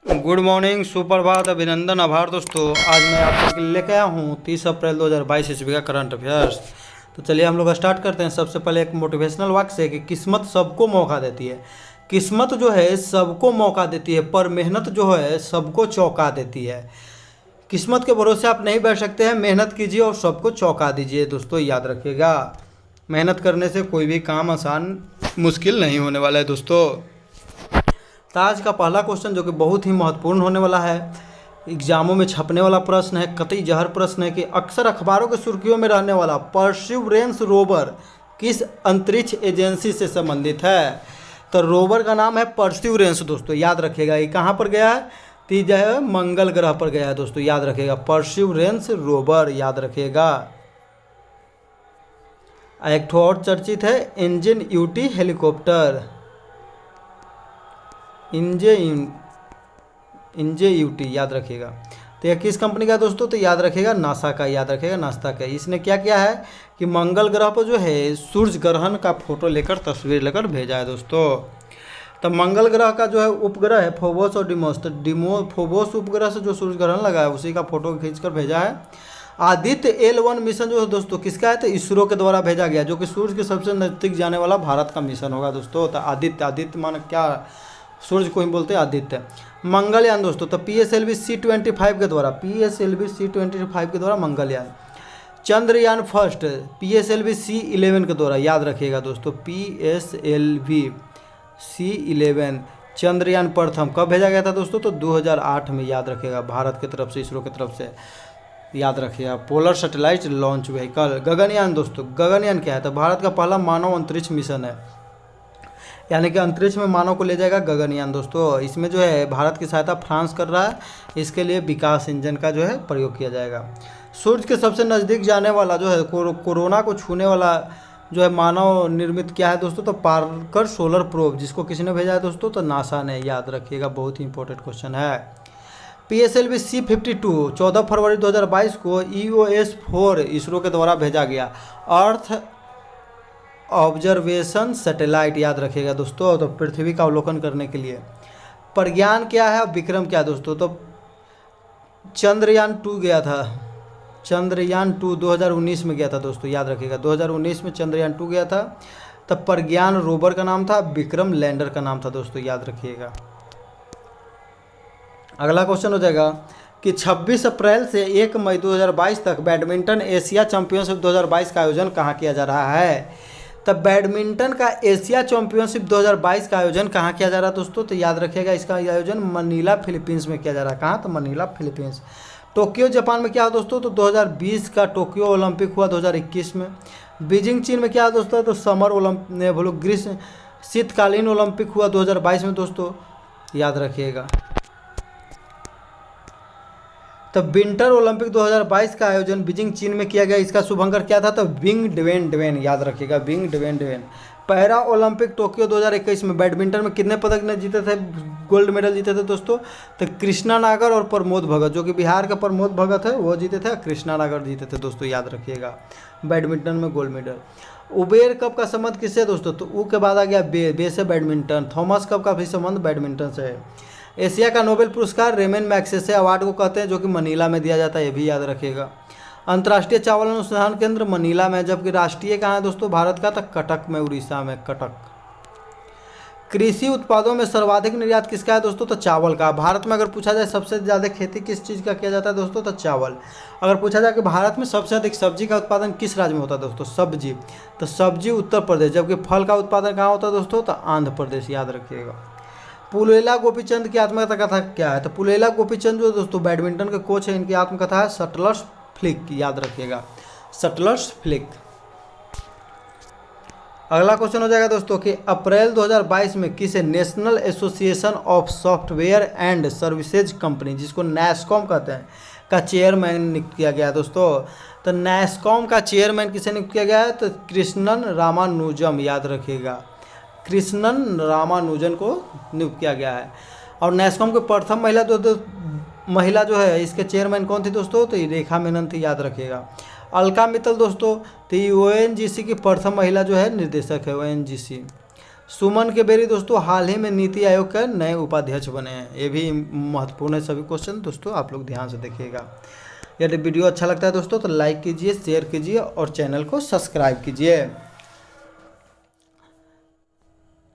Good morning, सुप्रभात, अभिनंदन, आभार दोस्तों। आज मैं आप सबके लिए लेके आया हूँ 30 अप्रैल 2022 ईस्वी का करंट अफेयर्स। तो चलिए हम लोग स्टार्ट करते हैं। सबसे पहले एक मोटिवेशनल वाक्य है कि किस्मत सबको मौका देती है। किस्मत जो है सबको मौका देती है, पर मेहनत जो है सबको चौंका देती है। किस्मत के भरोसे आप नहीं बैठ सकते हैं, मेहनत कीजिए और सबको चौंका दीजिए। दोस्तों याद रखिएगा, मेहनत करने से कोई भी काम आसान मुश्किल नहीं होने वाला है दोस्तों। तो आज का पहला क्वेश्चन जो कि बहुत ही महत्वपूर्ण होने वाला है, एग्जामों में छपने वाला प्रश्न है, कतई जहर प्रश्न है कि अक्सर अखबारों के सुर्खियों में रहने वाला परसिवरेंस रोवर किस अंतरिक्ष एजेंसी से संबंधित है। तो रोवर का नाम है परसिवरेंस। दोस्तों याद रखिएगा, ये कहाँ पर गया है? तो जो है मंगल ग्रह पर गया है। दोस्तों याद रखिएगा, परसिवरेंस रोवर याद रखिएगा। एक ठो और चर्चित है इंजेन्यूटी हेलीकॉप्टर, इंजेयूटी याद रखिएगा। तो यह किस कंपनी का दोस्तों? तो याद रखिएगा नासा का, याद रखिएगा नासा का। इसने क्या किया है कि मंगल ग्रह पर जो है सूर्य ग्रहण का फोटो लेकर, तस्वीर लेकर भेजा है दोस्तों। तो मंगल ग्रह का जो है उपग्रह है फोबोस और डिमोस। तो फोबोस उपग्रह से जो सूर्य ग्रहण लगा है उसी का फोटो खींचकर भेजा है। आदित्य L1 मिशन जो है दोस्तों किसका है? तो इसरो के द्वारा भेजा गया, जो कि सूर्य के सबसे नज़दीक जाने वाला भारत का मिशन होगा दोस्तों। तो आदित्य मान क्या, सूर्य को ही बोलते हैं आदित्य। मंगलयान दोस्तों, तो PSLV C-25 के द्वारा, PSLV C-25 के द्वारा Mangalyaan. Chandrayaan first PSLV C-11 के द्वारा, याद रखिएगा दोस्तों, PSLV C-11 चंद्रयान प्रथम कब भेजा गया था दोस्तों? तो 2008 में, याद रखिएगा, भारत की तरफ से, इसरो की तरफ से, याद रखिएगा। Polar satellite launch vehicle. Gaganyaan दोस्तों, गगनयान क्या है? तो भारत का पहला मानव अंतरिक्ष मिशन है, यानी कि अंतरिक्ष में मानव को ले जाएगा गगनयान दोस्तों। इसमें जो है भारत की सहायता फ्रांस कर रहा है, इसके लिए विकास इंजन का जो है प्रयोग किया जाएगा। सूर्य के सबसे नज़दीक जाने वाला जो है कोरोना को छूने वाला जो है मानव निर्मित क्या है दोस्तों? तो पार्कर सोलर प्रोब, जिसको किसने भेजा है दोस्तों? तो नासा ने, याद रखिएगा, बहुत ही इंपॉर्टेंट क्वेश्चन है। PSLV C-52 14 फरवरी 2022 को EOS-4 इसरो के द्वारा भेजा गया, अर्थ ऑब्जर्वेशन सैटेलाइट, याद रखिएगा दोस्तों। तो पृथ्वी का अवलोकन करने के लिए। प्रज्ञान क्या है और विक्रम क्या है दोस्तों? तो चंद्रयान 2 गया था, चंद्रयान 2 2019 में गया था दोस्तों, याद रखिएगा, 2019 में चंद्रयान 2 गया था। तब प्रज्ञान रोवर का नाम था, विक्रम लैंडर का नाम था दोस्तों, याद रखिएगा। अगला क्वेश्चन हो जाएगा कि 26 अप्रैल से 1 मई 2022 तक बैडमिंटन एशिया चैंपियनशिप 2022 का आयोजन कहाँ किया जा रहा है? तब बैडमिंटन का एशिया चैंपियनशिप 2022 का आयोजन कहाँ किया जा रहा है दोस्तों? तो याद रखिएगा, इसका आयोजन मनीला फिलीपींस में किया जा रहा है। कहाँ? तो मनीला फिलीपींस। टोक्यो जापान में क्या है दोस्तों? तो 2020 का टोक्यो ओलंपिक हुआ 2021 में। बीजिंग चीन में क्या है दोस्तों? तो समर ओलंपिक ग्रीष्म शीतकालीन ओलंपिक हुआ 2022 में दोस्तों, याद रखिएगा। तब विंटर ओलंपिक 2022 का आयोजन बीजिंग चीन में किया गया, इसका शुभंकर क्या था? तो विंग डेवेन, याद रखिएगा, विंग डेवेन। पैरा ओलंपिक टोक्यो 2021 में बैडमिंटन में कितने पदक ने जीते थे, गोल्ड मेडल जीते थे दोस्तों? तो कृष्णा नागर और प्रमोद भगत, जो कि बिहार का प्रमोद भगत है वो जीते थे, कृष्णा नागर जीते थे दोस्तों, याद रखिएगा, बैडमिंटन में गोल्ड मेडल। उबेर कप का संबंध किससे दोस्तों? तो ऊ के बाद आ गया बे से बैडमिंटन। थॉमस कप का भी संबंध बैडमिंटन से है। एशिया का नोबेल पुरस्कार रेमन मैग्सेसे अवार्ड को कहते हैं, जो कि मनीला में दिया जाता है, ये भी याद रखिएगा। अंतर्राष्ट्रीय चावल अनुसंधान केंद्र मनीला में, जबकि राष्ट्रीय कहाँ है दोस्तों भारत का? तो कटक में, उड़ीसा में, कटक। कृषि उत्पादों में सर्वाधिक निर्यात किसका है दोस्तों? तो चावल का। भारत में अगर पूछा जाए सबसे ज़्यादा खेती किस चीज़ का किया जाता है दोस्तों? तो चावल। अगर पूछा जाए कि भारत में सबसे अधिक सब्जी का उत्पादन किस राज्य में होता है दोस्तों? सब्जी, तो सब्जी उत्तर प्रदेश। जबकि फल का उत्पादन कहाँ होता है दोस्तों? तो आंध्र प्रदेश, याद रखिएगा। पुलेला गोपीचंद की आत्मकथा कथा क्या है? तो पुलेला गोपीचंद जो दोस्तों बैडमिंटन के कोच है, इनकी आत्मकथा है शटलर्स फ्लिक, याद रखिएगा, शटलर्स फ्लिक। अगला क्वेश्चन हो जाएगा दोस्तों कि अप्रैल 2022 में किसे national association of software and services company, जिसको नैसकॉम कहते हैं, का चेयरमैन नियुक्त किया गया है दोस्तों? तो नैसकॉम का चेयरमैन किसे नियुक्त किया गया है? तो कृष्णन रामानुजम, याद रखिएगा, कृष्णन रामानुजन को नियुक्त किया गया है। और नैसकॉम की प्रथम महिला जो है इसके चेयरमैन कौन थी दोस्तों? तो रेखा मेनन थी, याद रखिएगा। अलका मित्तल दोस्तों, तो ONGC की प्रथम महिला जो है निर्देशक है, ONGC। सुमन के बेरी दोस्तों हाल ही में नीति आयोग के नए उपाध्यक्ष बने हैं। ये भी महत्वपूर्ण है सभी क्वेश्चन दोस्तों, आप लोग ध्यान से देखिएगा। यदि वीडियो अच्छा लगता है दोस्तों तो लाइक कीजिए, शेयर कीजिए और चैनल को सब्सक्राइब कीजिए।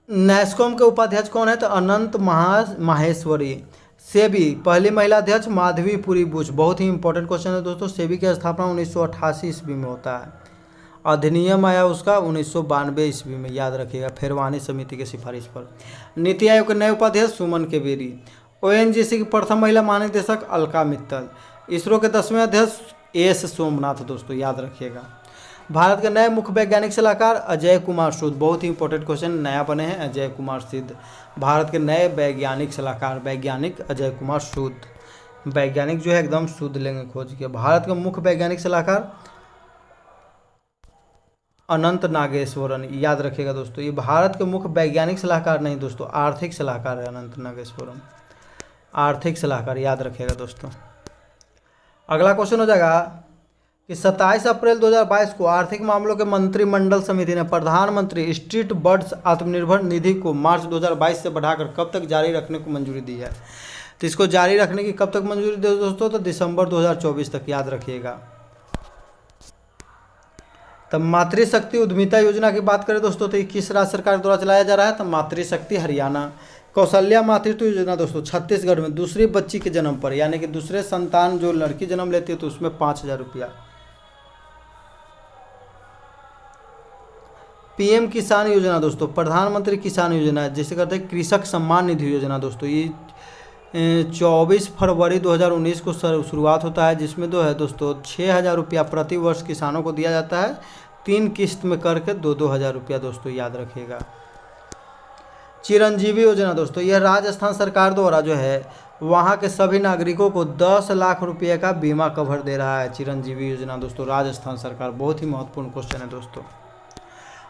नैस्कॉम के उपाध्यक्ष कौन है? तो अनंत माहेश्वरी। सेबी पहली महिला अध्यक्ष माधवीपुरी बुच। बहुत ही इंपॉर्टेंट क्वेश्चन है दोस्तों। सेबी की स्थापना 1988 ईस्वी में होता है। अधिनियम आया उसका 1992 ईस्वी में, याद रखिएगा, फेरवानी समिति की सिफारिश पर। नीति आयोग के नए उपाध्यक्ष सुमन केवेरी। ओएनजीसी की प्रथम महिला महानिदेशक अलका मित्तल। इसरो के 10वें अध्यक्ष एस सोमनाथ दोस्तों, याद रखिएगा। भारत के नए मुख्य वैज्ञानिक सलाहकार अजय कुमार सूद। बहुत ही इंपॉर्टेंट क्वेश्चन नया बने हैं, अजय कुमार सूद भारत के नए वैज्ञानिक सलाहकार, वैज्ञानिक अजय कुमार सूद। वैज्ञानिक जो है एकदम शुद्ध लेंगे खोज के। भारत के मुख्य वैज्ञानिक सलाहकार अनंत नागेश्वरन, याद रखिएगा दोस्तों। ये भारत के मुख्य वैज्ञानिक सलाहकार नहीं दोस्तों, आर्थिक सलाहकार है अनंत नागेश्वरन, आर्थिक सलाहकार, याद रखिएगा दोस्तों। अगला क्वेश्चन हो जाएगा कि 27 अप्रैल 2022 को आर्थिक मामलों के मंत्रिमंडल समिति ने प्रधानमंत्री स्ट्रीट बर्ड्स आत्मनिर्भर निधि को मार्च 2022 से बढ़ाकर कब तक जारी रखने को मंजूरी दी है? तो इसको जारी रखने की कब तक मंजूरी दी दोस्तों? तो दिसंबर 2024 तक, याद रखिएगा। तब मातृशक्ति उद्यमिता योजना की बात करें दोस्तों तो ये किस राज्य सरकार द्वारा चलाया जा रहा है? तो मातृशक्ति हरियाणा। कौशल्या मातृत्व योजना दोस्तों छत्तीसगढ़ में दूसरी बच्ची के जन्म पर, यानी कि दूसरे संतान जो लड़की जन्म लेती है तो उसमें 5,000 रुपया। पीएम किसान योजना दोस्तों, प्रधानमंत्री किसान योजना, जिसे कहते हैं कृषक सम्मान निधि योजना दोस्तों, ये 24 फरवरी 2019 को शुरुआत होता है, जिसमें जो है दोस्तों 6,000 रुपया प्रति वर्ष किसानों को दिया जाता है, 3 किस्त में करके 2-2 हज़ार रुपया दोस्तों, याद रखिएगा। चिरंजीवी योजना दोस्तों, यह राजस्थान सरकार द्वारा जो है वहाँ के सभी नागरिकों को 10 लाख रुपये का बीमा कवर दे रहा है। चिरंजीवी योजना दोस्तों राजस्थान सरकार, बहुत ही महत्वपूर्ण क्वेश्चन है दोस्तों।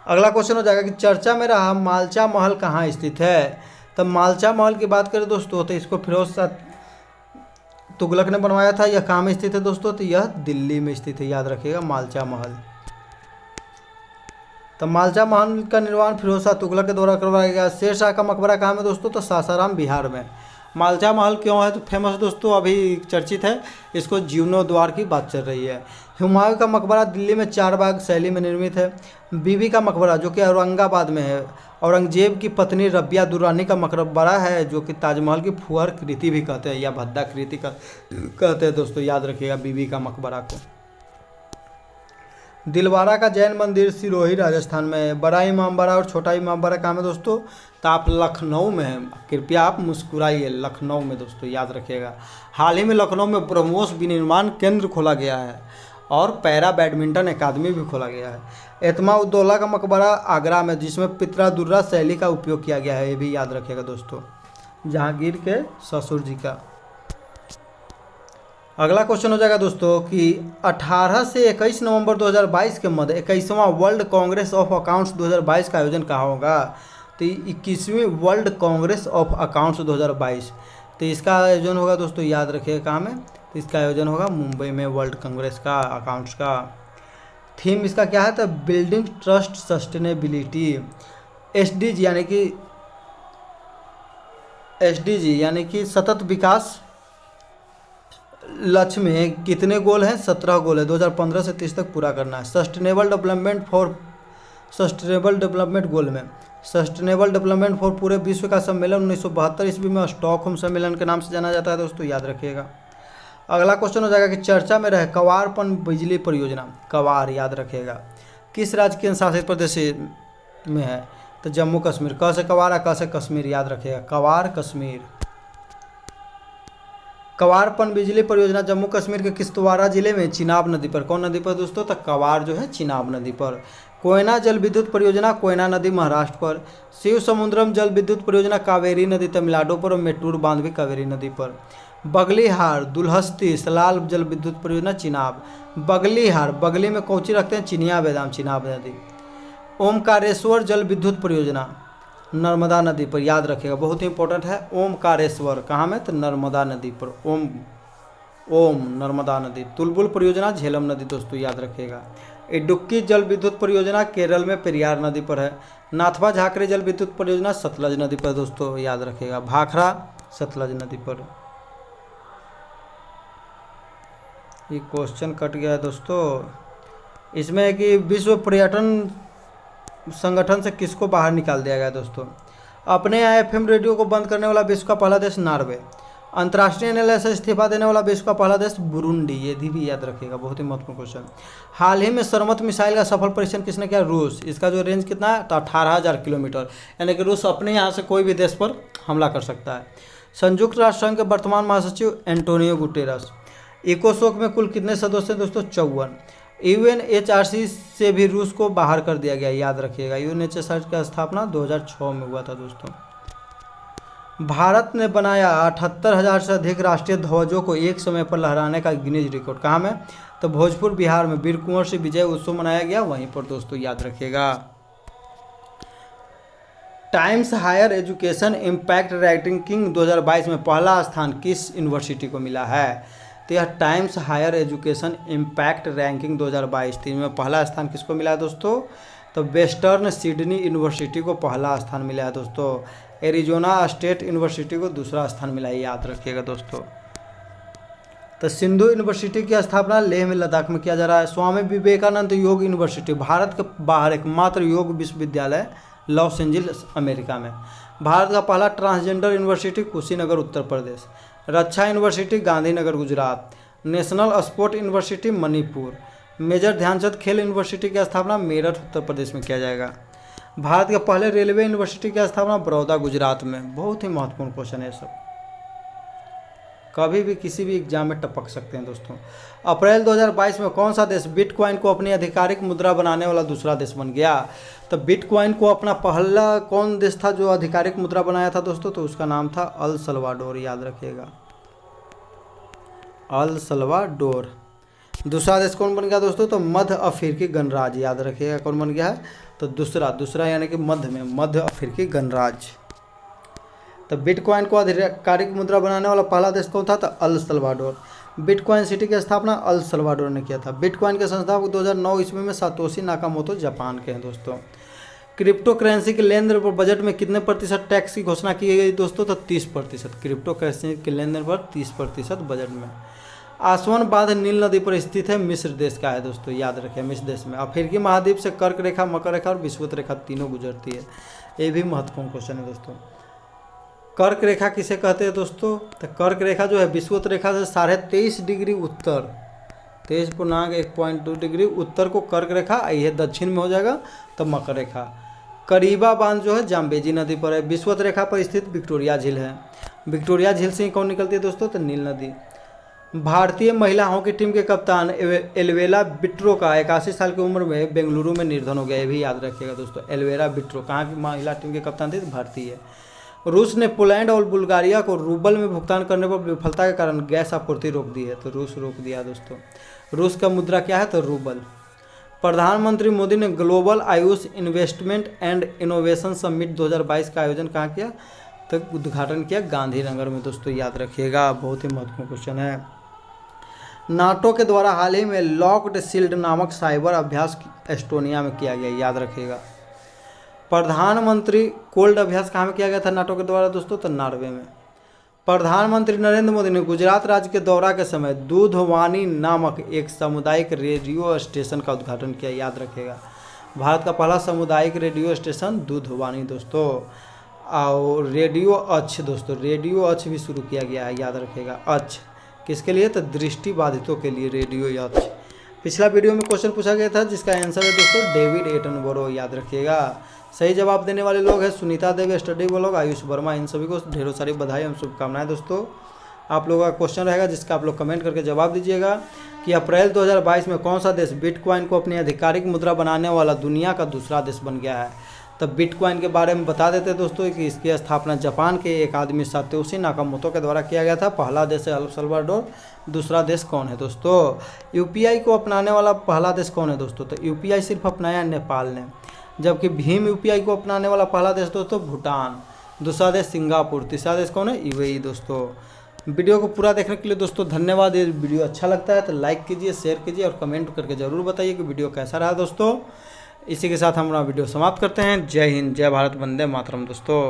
अगला क्वेश्चन हो जाएगा कि चर्चा में रहा मालचा महल कहाँ स्थित है? तब मालचा महल की बात करें दोस्तों तो इसको फिरोज शाह तुगलक ने बनवाया था। यह कहाँ में स्थित है दोस्तों? तो यह दिल्ली में स्थित है, याद रखिएगा मालचा महल। तो मालचा महल का निर्माण फिरोज शाह तुगलक के द्वारा करवाया गया। शेर शाह का मकबरा कहाँ में दोस्तों? तो सासाराम बिहार में। मालचा महल क्यों है तो फेमस दोस्तों, अभी चर्चित है, इसको जीर्णोद्वार की बात चल रही है। हुमायूं का मकबरा दिल्ली में 4 बाग शैली में निर्मित है। बीबी का मकबरा जो कि औरंगाबाद में है, औरंगजेब की पत्नी रबिया दुर्रानी का मकबरा है, जो कि ताजमहल की फुहर कृति भी कहते हैं या भद्दा कृति कहते हैं दोस्तों, याद रखिएगा बीबी का मकबरा को। दिलवारा का जैन मंदिर सिरोही राजस्थान में है। बड़ा इमामबाड़ा और छोटा इमामबाड़ा कहाँ में दोस्तों? तो आप लखनऊ में है, कृपया आप मुस्कुराइए, लखनऊ में दोस्तों, याद रखिएगा। हाल ही में लखनऊ में ब्रह्मोस विनिर्माण केंद्र खोला गया है और पैरा बैडमिंटन अकादमी भी खोला गया है। एतमा उद्दौला का मकबरा आगरा में, जिसमें पित्रा दुर्रा शैली का उपयोग किया गया है, ये भी याद रखिएगा दोस्तों, जहांगीर के ससुर जी का। अगला क्वेश्चन हो जाएगा दोस्तों कि 18 से 21 नवंबर 2022 के मध्य 21वां वर्ल्ड कांग्रेस ऑफ अकाउंट्स 2022 का आयोजन कहाँ होगा? तो 21वीं वर्ल्ड कांग्रेस ऑफ अकाउंट्स 2022, तो इसका आयोजन होगा दोस्तों, याद रखिएगा कहाँ में? तो इसका आयोजन होगा मुंबई में, वर्ल्ड कांग्रेस का अकाउंट्स का। थीम इसका क्या है? तो बिल्डिंग ट्रस्ट सस्टेनेबिलिटी। एसडीजी यानी कि सतत विकास लक्ष्य में कितने गोल हैं? 17 गोल है, 2015 से 30 तक पूरा करना है। सस्टेनेबल डेवलपमेंट गोल में सस्टेनेबल डेवलपमेंट फॉर पूरे विश्व का सम्मेलन 1972 ईस्वी में स्टॉकहोम सम्मेलन के नाम से जाना जाता है दोस्तों, याद रखिएगा। अगला क्वेश्चन हो जाएगा कि चर्चा में रहे कवार पन बिजली परियोजना, कवार याद रखिएगा, किस राज्य केंद्र शासित प्रदेश में है? तो जम्मू कश्मीर। क से कवार, क से कश्मीर, याद रखिएगा, कवार कश्मीर। कवार पन बिजली परियोजना जम्मू कश्मीर के किश्तवाड़ा जिले में चिनाब नदी पर, कौन नदी पर दोस्तों? तो कवार जो है चिनाब नदी पर। कोयना जल विद्युत परियोजना कोयना नदी महाराष्ट्र पर। शिव समुद्रम जल विद्युत परियोजना कावेरी नदी तमिलनाडु पर और मेट्टूर बांध भी कावेरी नदी पर। बगलीहार दुल्हस्ती सलाल जल विद्युत परियोजना चिनाब। बगलीहार, बगली में कौची रखते हैं? चिनिया बेदाम, चिनाब नदी। ओमकारेश्वर जल विद्युत परियोजना नर्मदा नदी पर, याद रखिएगा, बहुत ही इंपॉर्टेंट है। ओमकारेश्वर कहाँ में? तो नर्मदा नदी पर, ओम नर्मदा नदी। तुलबुल परियोजना झेलम नदी दोस्तों, याद रखिएगा। इडुक्की जल विद्युत परियोजना केरल में पेरियार नदी पर है। नाथपा झाकरी जल विद्युत परियोजना सतलज नदी पर दोस्तों, याद रखिएगा, भाखड़ा सतलज नदी पर। ये क्वेश्चन कट गया है दोस्तों। इसमें है कि विश्व पर्यटन संगठन से किसको बाहर निकाल दिया गया दोस्तों। अपने एफएम रेडियो को बंद करने वाला विश्व का पहला देश नॉर्वे। अंतर्राष्ट्रीय न्यायालय से इस्तीफा देने वाला विश्व का पहला देश बुरुंडी। ये भी याद रखिएगा, बहुत ही महत्वपूर्ण क्वेश्चन। हाल ही में सरमत मिसाइल का सफल परीक्षण किसने किया, रूस। इसका जो रेंज कितना है, तो 18,000 किलोमीटर, यानी कि रूस अपने यहाँ से कोई भी देश पर हमला कर सकता है। संयुक्त राष्ट्र संघ के वर्तमान महासचिव एंटोनियो गुटेरस। इकोसोक में कुल कितने सदस्य हैं दोस्तों, 54। यूएनएचआरसी से भी रूस को बाहर कर दिया गया, याद रखिएगा। यूएनएचआरसी की स्थापना 2006 में हुआ था दोस्तों। भारत ने बनाया 78,000 से अधिक राष्ट्रीय ध्वजों को एक समय पर लहराने का गिनीज रिकॉर्ड। कहाँ में, तो भोजपुर बिहार में वीर कुंवर सिंह विजय उत्सव मनाया गया, वहीं पर दोस्तों, याद रखिएगा। Times Higher Education Impact Ranking 2022 में पहला स्थान किस यूनिवर्सिटी को मिला है, तो यह Times Higher Education Impact Ranking 2022 में पहला स्थान किसको मिला है दोस्तों, तो वेस्टर्न सिडनी यूनिवर्सिटी को पहला स्थान मिला है दोस्तों। एरिजोना स्टेट यूनिवर्सिटी को दूसरा स्थान मिला है, याद रखिएगा दोस्तों। तो सिंधु यूनिवर्सिटी की स्थापना लेह में लद्दाख में किया जा रहा है। स्वामी विवेकानंद योग यूनिवर्सिटी भारत के बाहर एकमात्र योग विश्वविद्यालय लॉस एंजलिस अमेरिका में। भारत का पहला transgender university Kushinagar Uttar Pradesh. Raksha university Gandhinagar Gujarat. National sport university Manipur. Major Dhyanchand Khel university की स्थापना मेरठ उत्तर प्रदेश में किया जाएगा। भारत के पहले रेलवे यूनिवर्सिटी की स्थापना बड़ौदा गुजरात में। बहुत ही महत्वपूर्ण क्वेश्चन है सब, कभी भी किसी भी एग्जाम में टपक सकते हैं दोस्तों। अप्रैल 2022 में कौन सा देश बिटकॉइन को अपनी आधिकारिक मुद्रा बनाने वाला दूसरा देश बन गया, तो बिटकॉइन को अपना पहला कौन देश था जो आधिकारिक मुद्रा बनाया था दोस्तों, तो उसका नाम था अल सल्वाडोर, याद रखिएगा, अल सल्वाडोर। दूसरा देश कौन बन गया दोस्तों, तो मध्य अफ्रीकी गणराज्य, याद रखिएगा कौन बन गया है, तो दूसरा यानी कि मध्य में मध्य अफ्रीकी गणराज्य। तो बिटकॉइन को आधिकारिक मुद्रा बनाने वाला पहला देश कौन था, तो अल सल्वाडोर। बिटकॉइन सिटी की स्थापना अल सल्वाडोर ने किया था। बिटकॉइन के संस्थापक 2009 ईस्वी में सातोशी नाकामोटो जापान के हैं दोस्तों। क्रिप्टो करेंसी के लेन देन पर बजट में कितने प्रतिशत टैक्स की घोषणा की गई दोस्तों, तो 30%। क्रिप्टो करेंसी के लेन देन पर 30% बजट में। आसवन बांध नील नदी पर स्थित है, मिस्र देश का है दोस्तों, याद रखें, मिस्र देश में। अफ्रीकी महाद्वीप से कर्क रेखा, मकर रेखा और विषुवत रेखा तीनों गुजरती है। ये भी महत्वपूर्ण क्वेश्चन है दोस्तों। कर्क रेखा किसे कहते हैं दोस्तों, तो कर्क रेखा जो है विषुवत रेखा से 23.5 डिग्री उत्तर, 23.1.2 डिग्री उत्तर को कर्क रेखा, यह दक्षिण में हो जाएगा तो मकर रेखा। करीबा बांध जो है जाम्बेजी नदी पर है। विषुवत रेखा पर स्थित विक्टोरिया झील है। विक्टोरिया झील से कौन निकलती है दोस्तों, तो नील नदी। भारतीय महिला हॉकी टीम के कप्तान एल्वेरा बिट्रो का 81 साल की उम्र में बेंगलुरु में निधन हो गया, ये भी याद रखिएगा दोस्तों। एल्वेरा बिट्रो कहाँ की महिला टीम के कप्तान थी, भारतीय। रूस ने पोलैंड और बुल्गारिया को रूबल में भुगतान करने पर विफलता के कारण गैस आपूर्ति रोक दी है, तो रूस रोक दिया दोस्तों। रूस का मुद्रा क्या है, तो रूबल। प्रधानमंत्री मोदी ने global Ayush investment and innovation summit 2022 का आयोजन कहाँ किया, तो उद्घाटन किया गांधीनगर में दोस्तों, याद रखिएगा, बहुत ही महत्वपूर्ण क्वेश्चन है। नाटो के द्वारा हाल ही में लॉक्ड शील्ड नामक साइबर अभ्यास एस्टोनिया में किया गया, याद रखिएगा। प्रधानमंत्री कोल्ड अभ्यास कहाँ में किया गया था नाटो के द्वारा दोस्तों, तो नॉर्वे में। प्रधानमंत्री नरेंद्र मोदी ने गुजरात राज्य के दौरा के समय दूधवानी नामक एक सामुदायिक रेडियो स्टेशन का उद्घाटन किया, याद रखिएगा। भारत का पहला सामुदायिक रेडियो स्टेशन दूधवानी दोस्तों। और रेडियो अक्ष दोस्तों, रेडियो अक्ष भी शुरू किया गया है, याद रखिएगा। अक्ष किसके लिए, तो दृष्टिबाधितों के लिए रेडियो अक्ष। पिछला वीडियो में क्वेश्चन पूछा गया था जिसका आंसर है दोस्तों डेविड एटनबरो, याद रखिएगा। सही जवाब देने वाले लोग हैं सुनीता देवी, स्टडी ब्लॉग, आयुष वर्मा। इन सभी को ढेरों सारी बधाई एवं शुभकामनाएं दोस्तों। आप लोगों का क्वेश्चन रहेगा जिसका आप लोग कमेंट करके जवाब दीजिएगा कि अप्रैल 2022 में कौन सा देश बिटकॉइन को अपनी आधिकारिक मुद्रा बनाने वाला दुनिया का दूसरा देश बन गया है। तब बिटकॉइन के बारे में बता देते हैं दोस्तों कि इसकी स्थापना जापान के एक आदमी सातोशी नाकामोटो के द्वारा किया गया था। पहला देश है अल सल्वाडोर। दूसरा देश कौन है दोस्तों, यूपीआई को अपनाने वाला पहला देश कौन है दोस्तों, तो यूपीआई सिर्फ अपनाया नेपाल ने। जबकि भीम यूपीआई को अपनाने वाला पहला देश दोस्तों भूटान। दूसरा देश सिंगापुर। तीसरा देश कौन है, यूएई दोस्तों। वीडियो को पूरा देखने के लिए दोस्तों धन्यवाद। ये वीडियो अच्छा लगता है तो लाइक कीजिए, शेयर कीजिए और कमेंट करके ज़रूर बताइए कि वीडियो कैसा रहा दोस्तों। इसी के साथ हम अपना वीडियो समाप्त करते हैं। जय हिंद, जय भारत, वंदे मातरम दोस्तों।